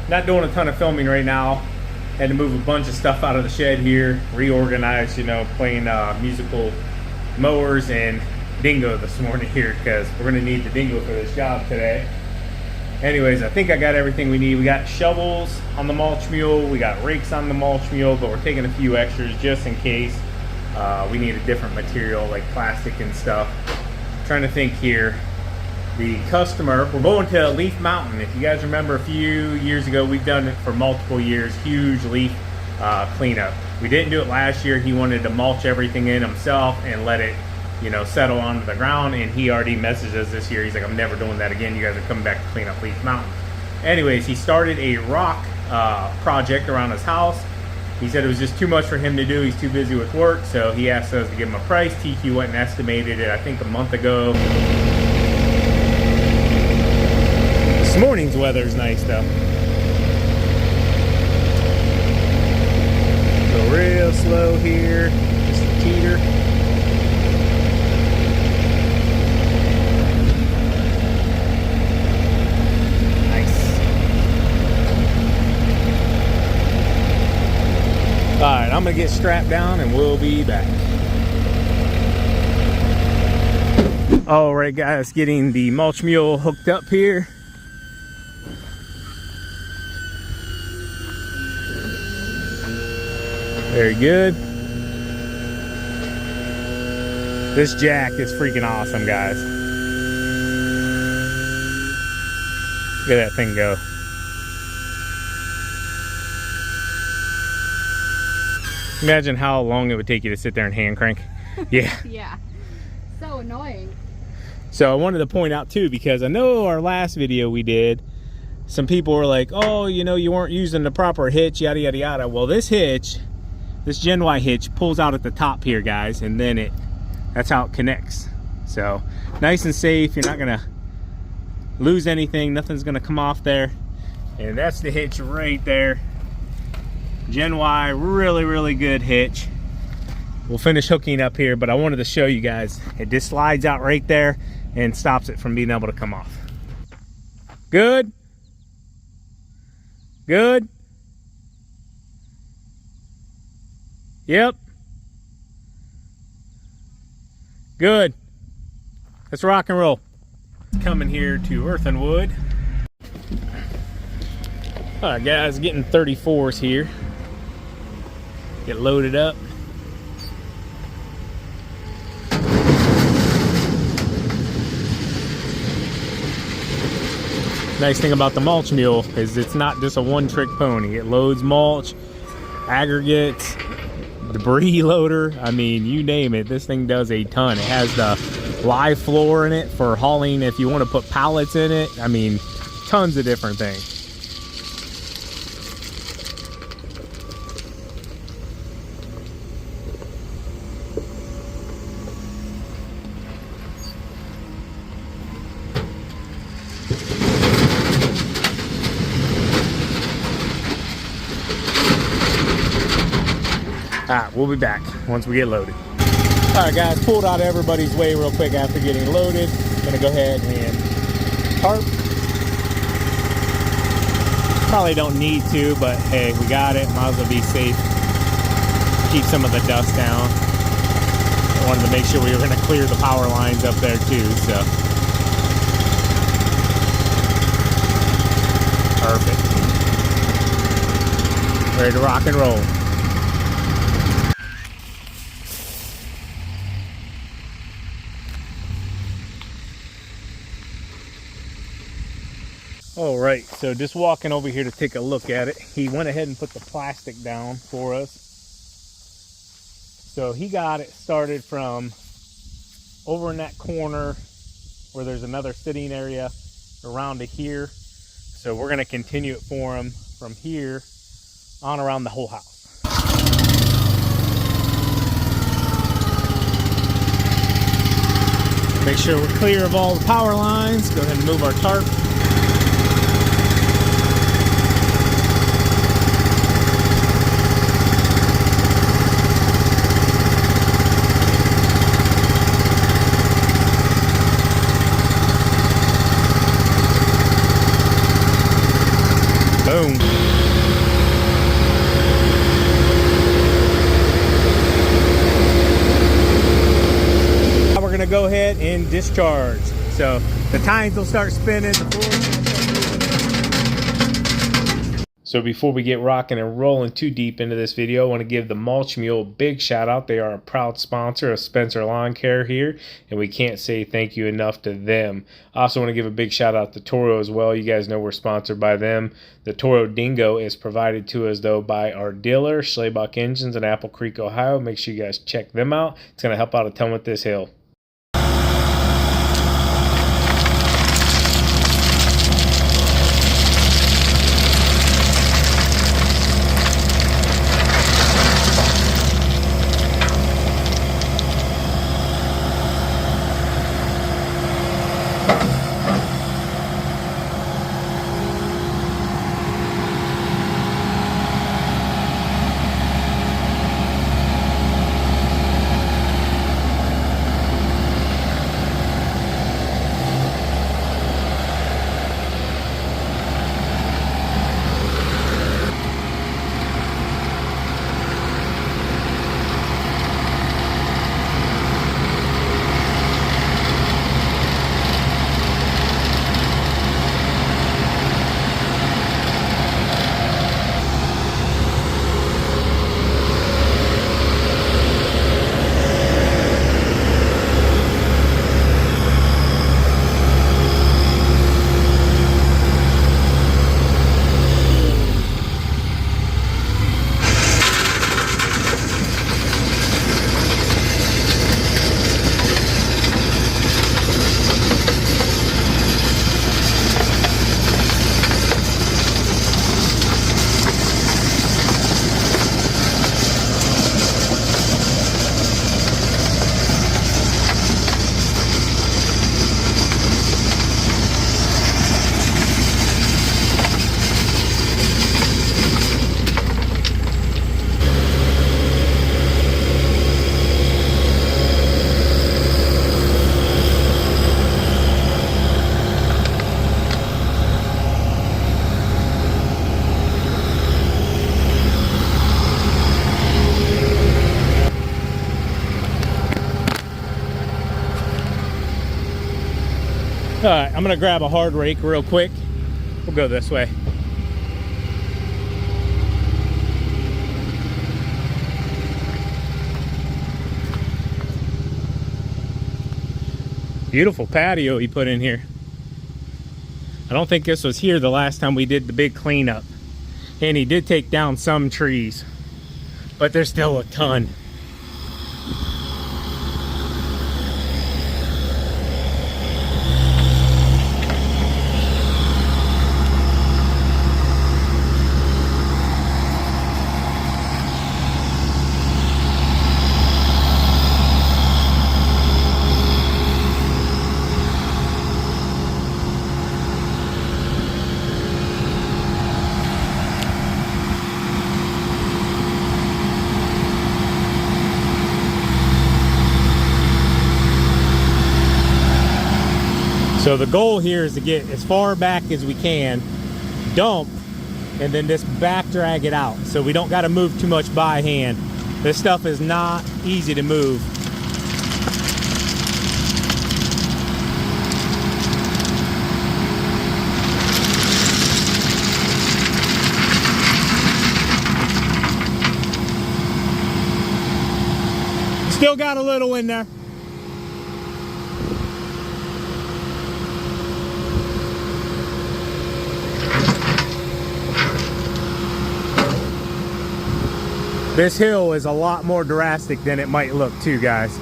not doing a ton of filming right now. Had to move a bunch of stuff out of the shed here, reorganize, you know, playing musical mowers and dingo this morning here, because we're gonna need the dingo for this job today. Anyways, I think I got everything we need. We got shovels on the Mulch Mule, we got rakes on the Mulch Mule, but we're taking a few extras just in case we need a different material like plastic and stuff. Trying to think here. The customer, we're going to Leaf Mountain. If you guys remember, a few years ago, we've done it for multiple years, huge leaf cleanup. We didn't do it last year. He wanted to mulch everything in himself and let it, you know, settle onto the ground, and he already messaged us this year. He's like, I'm never doing that again. You guys are coming back to clean up Leaf Mountain. Anyways, he started a rock project around his house. He said it was just too much for him to do. He's too busy with work, so he asked us to give him a price. TQ went and estimated it, I think, a month ago. This morning's weather is nice though. Go real slow here, just a teeter. Nice. Alright, I'm gonna get strapped down and we'll be back. Alright guys, getting the Mulch Mule hooked up here. Very good. This jack is freaking awesome, guys. Look at that thing go. Imagine how long it would take you to sit there and hand crank. Yeah. Yeah. So annoying. So I wanted to point out too, because I know our last video we did, some people were like, oh, you know, you weren't using the proper hitch, yada, yada, yada. Well, this hitch, this Gen Y hitch pulls out at the top here, guys, and then that's how it connects. So nice and safe. You're not gonna lose anything. Nothing's gonna come off there. And that's the hitch right there. Gen Y, really, really good hitch. We'll finish hooking up here, but I wanted to show you guys. It just slides out right there and stops it from being able to come off. Good? Good? Yep. Good. Let's rock and roll. Coming here to Earth and Wood. All right, guys, getting 34s here. Get loaded up. Nice thing about the Mulch Mule is it's not just a one-trick pony. It loads mulch, aggregates, debris loader. I mean, you name it, this thing does a ton. It has the live floor in it for hauling if you want to put pallets in it. I mean, tons of different things. Alright, we'll be back once we get loaded. Alright guys, pulled out everybody's way real quick after getting loaded. Gonna go ahead and tarp. Probably don't need to, but hey, we got it. Might as well be safe. Keep some of the dust down. I wanted to make sure we were gonna clear the power lines up there too, so. Perfect. Ready to rock and roll. All right, so just walking over here to take a look at it. He went ahead and put the plastic down for us. So he got it started from over in that corner where there's another sitting area around to here. So we're gonna continue it for him from here on around the whole house. Make sure we're clear of all the power lines. Go ahead and move our tarp. Boom. clean. Now we're gonna go ahead and discharge. So the tines will start spinning, the floor will start moving. So before we get rocking and rolling too deep into this video, I want to give the Mulch Mule a big shout out. They are a proud sponsor of Spencer Lawn Care here, and we can't say thank you enough to them. I also want to give a big shout out to Toro as well. You guys know we're sponsored by them. The Toro Dingo is provided to us though by our dealer, Schlebach Engines in Apple Creek, Ohio. Make sure you guys check them out. It's going to help out a ton with this hill. All right, I'm gonna grab a hard rake real quick. We'll go this way. Beautiful patio he put in here. I don't think this was here the last time we did the big cleanup. And he did take down some trees, but there's still a ton. So the goal here is to get as far back as we can, dump, and then just back drag it out. So we don't got to move too much by hand. This stuff is not easy to move. Still got a little in there. This hill is a lot more drastic than it might look too, guys.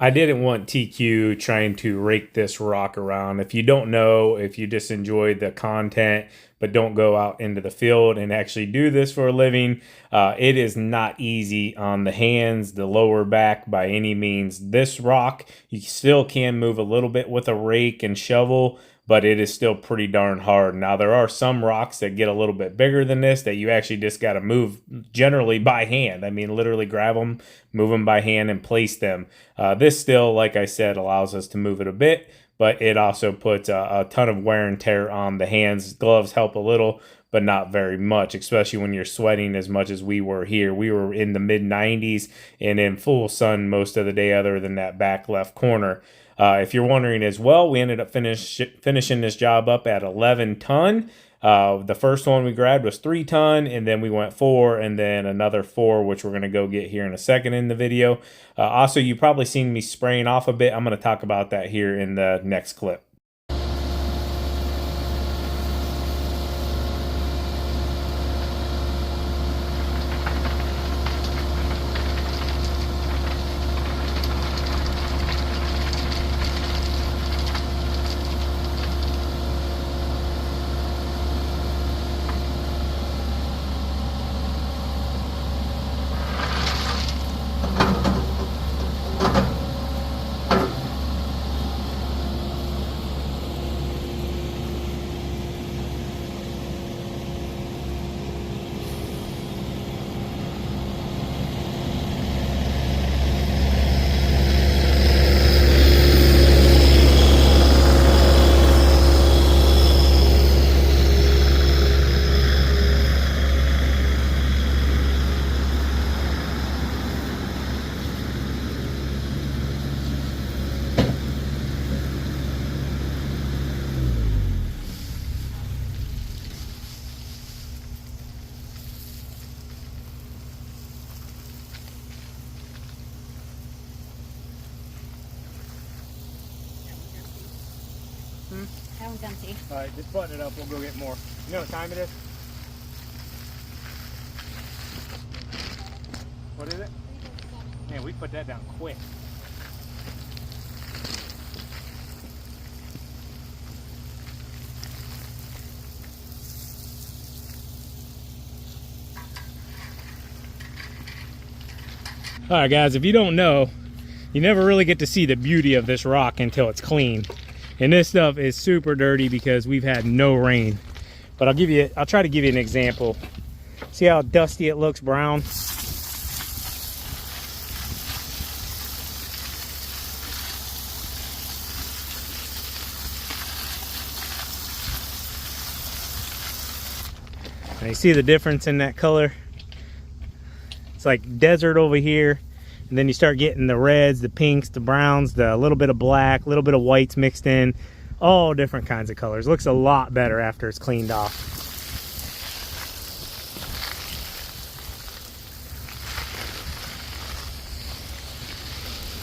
I didn't want TQ trying to rake this rock around. If you don't know, if you just enjoy the content but don't go out into the field and actually do this for a living, it is not easy on the hands, the lower back by any means. This rock, you still can move a little bit with a rake and shovel, but it is still pretty darn hard. Now, there are some rocks that get a little bit bigger than this that you actually just got to move generally by hand. I mean, literally grab them, move them by hand, and place them. This still, like I said, allows us to move it a bit, but it also puts a ton of wear and tear on the hands. Gloves help a little, but not very much, especially when you're sweating as much as we were here. We were in the mid-90s and in full sun most of the day other than that back left corner. If you're wondering as well, we ended up finishing this job up at 11 ton. The first one we grabbed was 3 ton, and then we went 4, and then another 4, which we're going to go get here in a second in the video. Also, you've probably seen me spraying off a bit. I'm going to talk about that here in the next clip. That one's empty. All right, just button it up. We'll go get more. You know what time it is? What is it? Man, we put that down quick. All right, guys, if you don't know, you never really get to see the beauty of this rock until it's clean. And this stuff is super dirty because we've had no rain. But I'll try to give you an example. See how dusty it looks, brown? Now you see the difference in that color? It's like desert over here. And then you start getting the reds, the pinks, the browns, the little bit of black, a little bit of whites mixed in. All different kinds of colors. Looks a lot better after it's cleaned off.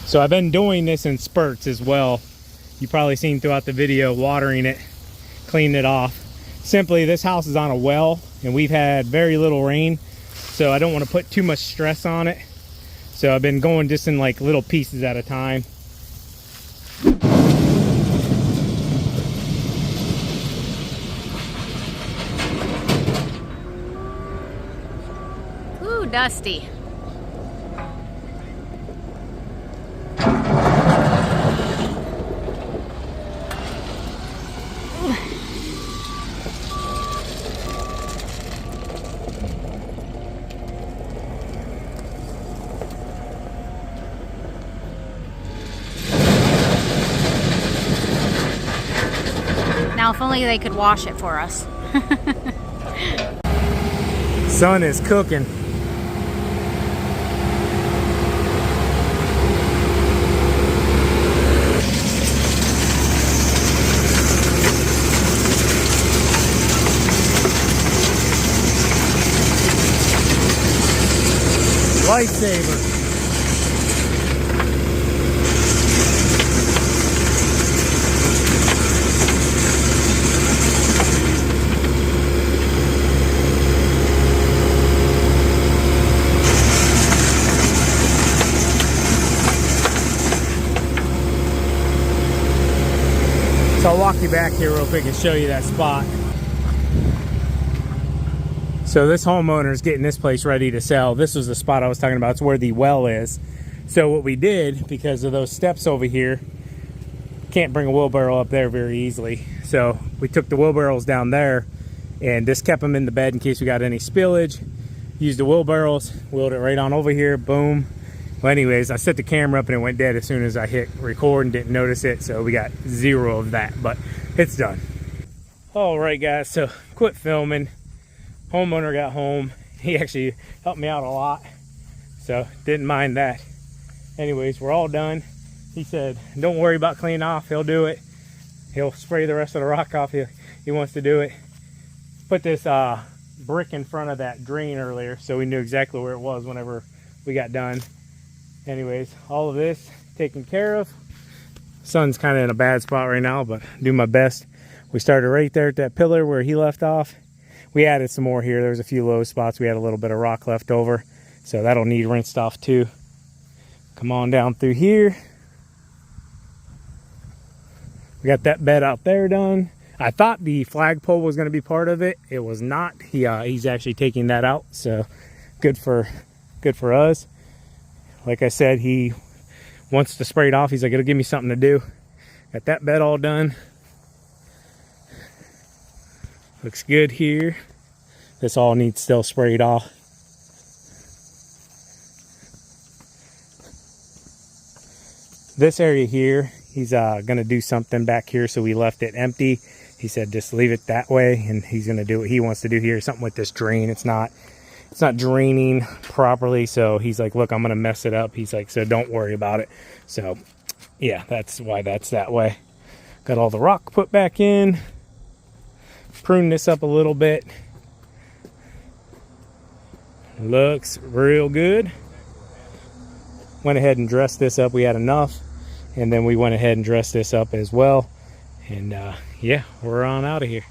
So I've been doing this in spurts as well. You've probably seen throughout the video, watering it, cleaning it off. Simply, this house is on a well and we've had very little rain. So I don't want to put too much stress on it. So I've been going just in like little pieces at a time. Ooh, dusty. Now, if only they could wash it for us. Sun is cooking. Lightsaber. I'll walk you back here real quick and show you that spot. So this homeowner is getting this place ready to sell. This was the spot I was talking about. It's where the well is. So what we did, because of those steps over here, can't bring a wheelbarrow up there very easily. So we took the wheelbarrows down there and just kept them in the bed in case we got any spillage. Used the wheelbarrows, wheeled it right on over here, boom. Well, anyways, I set the camera up and it went dead as soon as I hit record and didn't notice it. So we got 0 of that, but it's done. All right, guys, so quit filming. Homeowner got home. He actually helped me out a lot, so didn't mind that. Anyways, we're all done. He said, don't worry about cleaning off. He'll do it. He'll spray the rest of the rock off. He wants to do it. Put this brick in front of that drain earlier, so we knew exactly where it was whenever we got done. Anyways, all of this taken care of. Sun's kind of in a bad spot right now, but do my best. We started right there at that pillar where he left off. We added some more here. There was a few low spots. We had a little bit of rock left over, so that'll need rinsed off too. Come on down through here. We got that bed out there done. I thought the flagpole was going to be part of it. It was not. He's actually taking that out, so good for us. Like I said, he wants to spray it off. He's like, it'll give me something to do. Got that bed all done. Looks good here. This all needs still sprayed off. This area here, he's gonna do something back here, so we left it empty. He said just leave it that way, and he's gonna do what he wants to do here. Something with this drain. It's not draining properly, so he's like, look, I'm gonna mess it up. He's like, so don't worry about it. So yeah, that's why that's that way. Got all the rock put back in. Prune this up a little bit. Looks real good. Went ahead and dressed this up. We had enough, and then we went ahead and dressed this up as well. And yeah, we're on out of here.